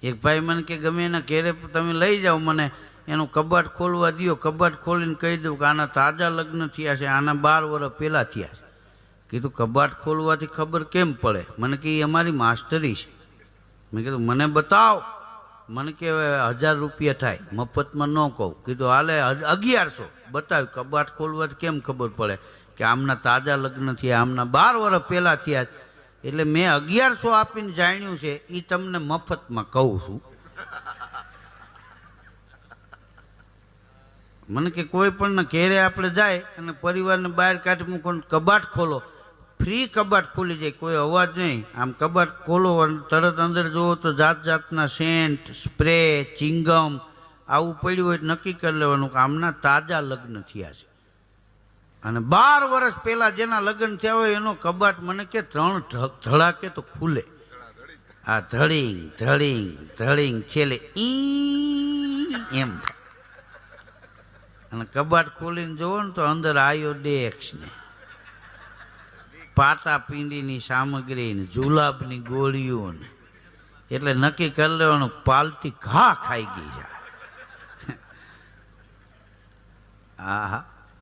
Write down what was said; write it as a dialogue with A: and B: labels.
A: એક ભાઈ મને કે ગમે એના ઘેરે તમે લઈ જાઓ, મને એનું કબાટ ખોલવા દો, કબાટ ખોલીને કહી દઉં કે આના તાજા લગ્ન થયા છે, આના 12 વર્ષ પહેલાં થયા છે. કીધું કબાટ ખોલવાથી ખબર કેમ પડે? મને કે એ અમારી માસ્ટરી છે. મેં કીધું મને બતાવ. મને કે 1000 રૂપિયા થાય, મફતમાં ન કહું. કીધું હાલે 1100 બતાવ્યું. કબાટ ખોલવાથી કેમ ખબર પડે કે આમના તાજા લગ્ન થયા, આમના 12 વર્ષ પહેલાં થયા? એટલે મેં 1100 આપીને જાણ્યું છે, એ તમને મફતમાં કહું છું. મને કે કોઈ પણ ઘેરે આપણે જાય અને પરિવારને બહાર કાઢી મૂકો, કબાટ ખોલો, ફ્રી કબાટ ખુલી જાય, કોઈ અવાજ નહીં. આમ કબાટ ખોલો અને તરત અંદર જુઓ તો જાત જાતના સેન્ટ, સ્પ્રે, ચિંગમ આવું પડ્યું હોય. નક્કી કરી લેવાનું કે આમના તાજા લગ્ન થયા છે. અને 12 વર્ષ પહેલાં જેના લગ્ન થયા હોય એનો કબાટ મને કે 3 ધડાકે તો ખુલે. આ ધડીંગ ધડીંગ ધડીંગ છેલ્લે એમ થાય. અને કબાટ ખોલીને જોવો ને તો અંદર આયોડેક્સ ને પાટા પીંડીની સામગ્રી ને જુલાબની ગોળીઓ ને, એટલે નક્કી કરી લેવાનું પાલટી ઘા ખાઈ ગઈ છે. હા હા.